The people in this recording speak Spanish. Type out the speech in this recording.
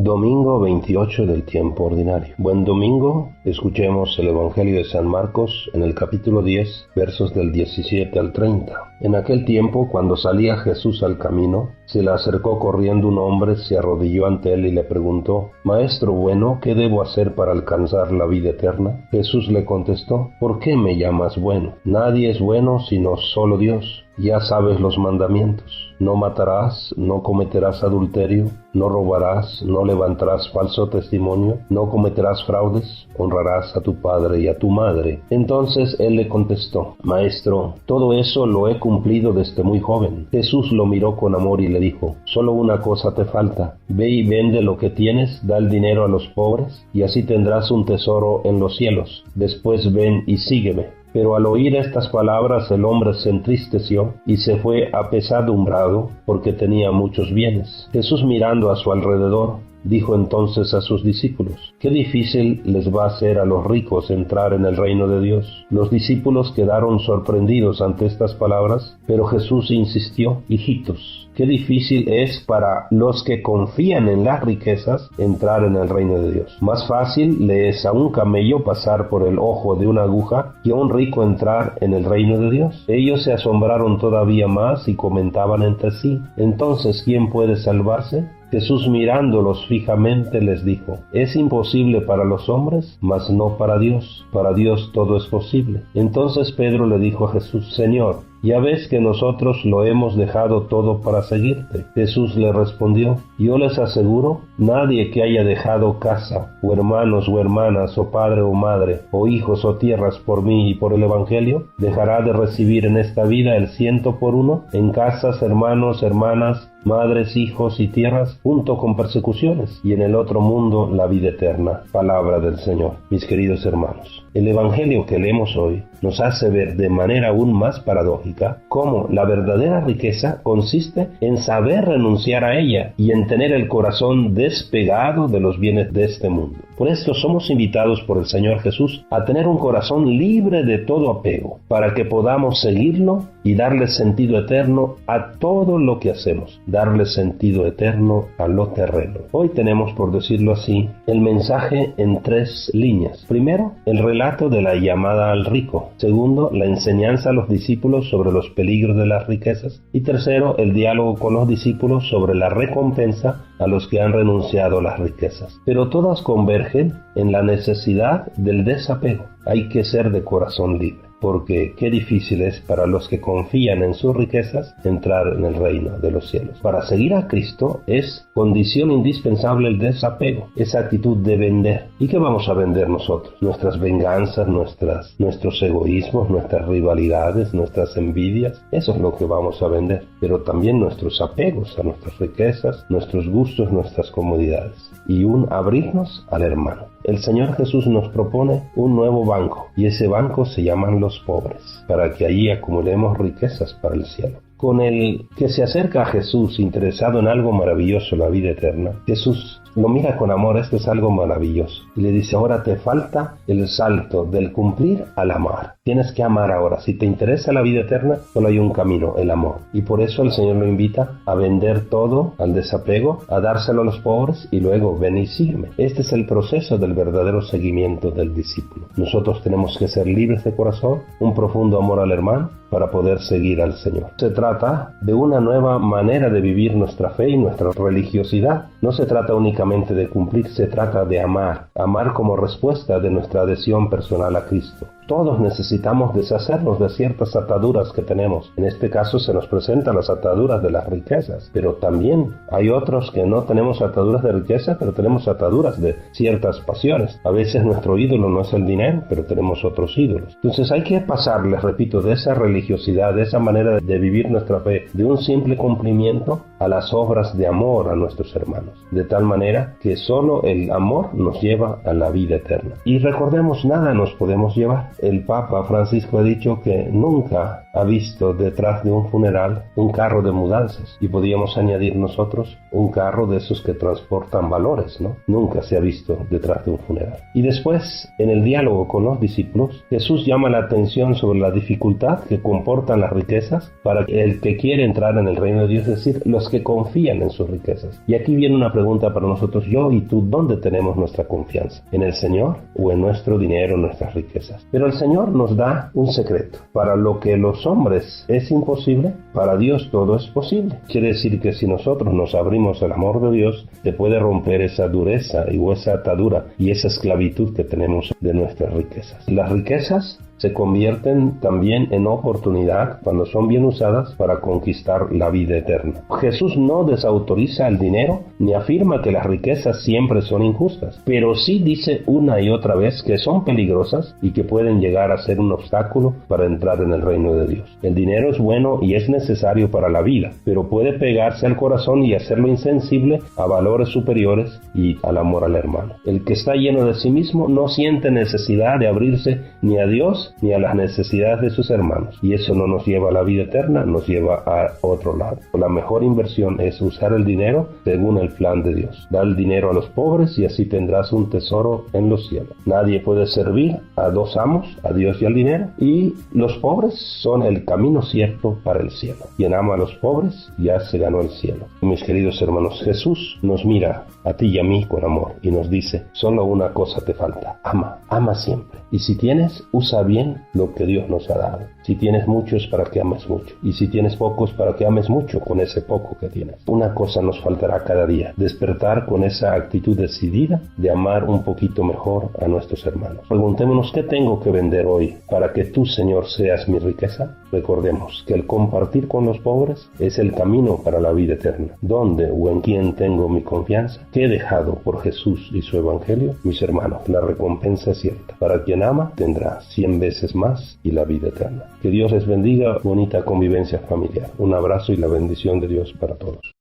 Domingo 28 del tiempo ordinario. Buen domingo. Escuchemos el Evangelio de San Marcos en el capítulo 10, versos del 17 al 30. En aquel tiempo, cuando salía Jesús al camino, se le acercó corriendo un hombre, se arrodilló ante él y le preguntó: Maestro bueno, ¿qué debo hacer para alcanzar la vida eterna? Jesús le contestó: ¿Por qué me llamas bueno? Nadie es bueno sino solo Dios. Ya sabes los mandamientos: no matarás, no cometerás adulterio, no robarás, no levantarás falso testimonio, no cometerás fraudes, honrarás a tu padre y a tu madre. Entonces él le contestó: Maestro, todo eso lo he cumplido desde muy joven. Jesús lo miró con amor y le dijo: Solo una cosa te falta. Ve y vende lo que tienes, da el dinero a los pobres, y así tendrás un tesoro en los cielos. Después ven y sígueme. Pero al oír estas palabras el hombre se entristeció y se fue apesadumbrado porque tenía muchos bienes. Jesús, mirando a su alrededor, dijo entonces a sus discípulos: Qué difícil les va a ser a los ricos entrar en el reino de Dios. Los discípulos quedaron sorprendidos ante estas palabras, pero Jesús insistió: Hijitos, qué difícil es para los que confían en las riquezas entrar en el reino de Dios. Más fácil le es a un camello pasar por el ojo de una aguja que a un rico entrar en el reino de Dios. Ellos se asombraron todavía más y comentaban entre sí: Entonces, ¿quién puede salvarse? Jesús, mirándolos fijamente, les dijo: Es imposible para los hombres, mas no para Dios. Para Dios todo es posible. Entonces Pedro le dijo a Jesús: Señor, ya ves que nosotros lo hemos dejado todo para seguirte. Jesús le respondió: Yo les aseguro, nadie que haya dejado casa, o hermanos o hermanas, o padre o madre, o hijos o tierras por mí y por el Evangelio, dejará de recibir en esta vida el 100 por 1 en casas, hermanos, hermanas, madres, hijos y tierras, junto con persecuciones, y en el otro mundo la vida eterna. Palabra del Señor. Mis queridos hermanos, el Evangelio que leemos hoy nos hace ver de manera aún más paradójica cómo la verdadera riqueza consiste en saber renunciar a ella y en tener el corazón despegado de los bienes de este mundo. Por esto somos invitados por el Señor Jesús a tener un corazón libre de todo apego, para que podamos seguirlo y darle sentido eterno a todo lo que hacemos, darle sentido eterno a lo terreno. Hoy tenemos, por decirlo así, el mensaje en 3 líneas. Primero, el relato de la llamada al rico. Segundo, la enseñanza a los discípulos sobre los peligros de las riquezas. Y tercero, el diálogo con los discípulos sobre la recompensa a los que han renunciado a las riquezas. Pero todas convergen en la necesidad del desapego. Hay que ser de corazón libre, porque qué difícil es para los que confían en sus riquezas entrar en el reino de los cielos. Para seguir a Cristo es condición indispensable el desapego, esa actitud de vender. ¿Y qué vamos a vender nosotros? Nuestras venganzas, nuestros egoísmos, nuestras rivalidades, nuestras envidias. Eso es lo que vamos a vender. Pero también nuestros apegos a nuestras riquezas, nuestros gustos, nuestras comodidades. Y un abrirnos al hermano. El Señor Jesús nos propone un nuevo banco, y ese banco se llaman los pobres, para que allí acumulemos riquezas para el cielo. Con el que se acerca a Jesús interesado en algo maravilloso, la vida eterna, Jesús lo mira con amor. Esto es algo maravilloso. Y le dice: ahora te falta el salto del cumplir al amar. Tienes que amar ahora. Si te interesa la vida eterna, solo hay un camino: el amor. Y por eso el Señor lo invita a vender todo, al desapego, a dárselo a los pobres y luego ven y sígueme. Este es el proceso del verdadero seguimiento del discípulo. Nosotros tenemos que ser libres de corazón, un profundo amor al hermano, para poder seguir al Señor. Se trata de una nueva manera de vivir nuestra fe y nuestra religiosidad. No se trata únicamente de cumplir, se trata de amar. Amar como respuesta de nuestra adhesión personal a Cristo. Todos necesitamos deshacernos de ciertas ataduras que tenemos. En este caso se nos presentan las ataduras de las riquezas, pero también hay otros que no tenemos ataduras de riqueza, pero tenemos ataduras de ciertas pasiones. A veces nuestro ídolo no es el dinero, pero tenemos otros ídolos. Entonces hay que pasar, les repito, de esa religiosidad, de esa manera de vivir nuestra fe, de un simple cumplimiento, a las obras de amor a nuestros hermanos, de tal manera que solo el amor nos lleva a la vida eterna. Y recordemos, nada nos podemos llevar. El Papa Francisco ha dicho que nunca ha visto detrás de un funeral un carro de mudanzas? Y podríamos añadir nosotros un carro de esos que transportan valores, ¿no? Nunca se ha visto detrás de un funeral. Y después, en el diálogo con los discípulos, Jesús llama la atención sobre la dificultad que comportan las riquezas para el que quiere entrar en el reino de Dios, es decir, los que confían en sus riquezas. Y aquí viene una pregunta para nosotros, yo y tú, ¿dónde tenemos nuestra confianza? ¿En el Señor o en nuestro dinero, en nuestras riquezas? Pero el Señor nos da un secreto. Para lo que los hombres es imposible, para Dios todo es posible. Quiere decir que si nosotros nos abrimos al amor de Dios, se puede romper esa dureza y esa atadura y esa esclavitud que tenemos de nuestras riquezas. Las riquezas se convierten también en oportunidad cuando son bien usadas para conquistar la vida eterna. Jesús no desautoriza el dinero ni afirma que las riquezas siempre son injustas, pero sí dice una y otra vez que son peligrosas y que pueden llegar a ser un obstáculo para entrar en el reino de Dios. El dinero es bueno y es necesario para la vida, pero puede pegarse al corazón y hacerlo insensible a valores superiores y al amor al hermano. El que está lleno de sí mismo no siente necesidad de abrirse ni a Dios ni a las necesidades de sus hermanos, y eso no nos lleva a la vida eterna, nos lleva a otro lado. La mejor inversión es usar el dinero según el plan de Dios. Da el dinero a los pobres y así tendrás un tesoro en los cielos. Nadie puede servir a dos amos, a Dios y al dinero, y los pobres son el camino cierto para el cielo. Quien ama a los pobres ya se ganó el cielo. Mis queridos hermanos, Jesús nos mira a ti y a mí con amor y nos dice, solo una cosa te falta, ama siempre. Y si tienes, usa bien lo que Dios nos ha dado. Si tienes mucho es para que ames mucho. Y si tienes poco es para que ames mucho con ese poco que tienes. Una cosa nos faltará cada día. Despertar con esa actitud decidida de amar un poquito mejor a nuestros hermanos. Preguntémonos, ¿qué tengo que vender hoy para que tú, Señor, seas mi riqueza? Recordemos que el compartir con los pobres es el camino para la vida eterna. ¿Dónde o en quién tengo mi confianza? ¿Qué he dejado por Jesús y su Evangelio? Mis hermanos, la recompensa es cierta. Para quien ama, tendrá 100 veces más y la vida eterna. Que Dios les bendiga, bonita convivencia familiar. Un abrazo y la bendición de Dios para todos.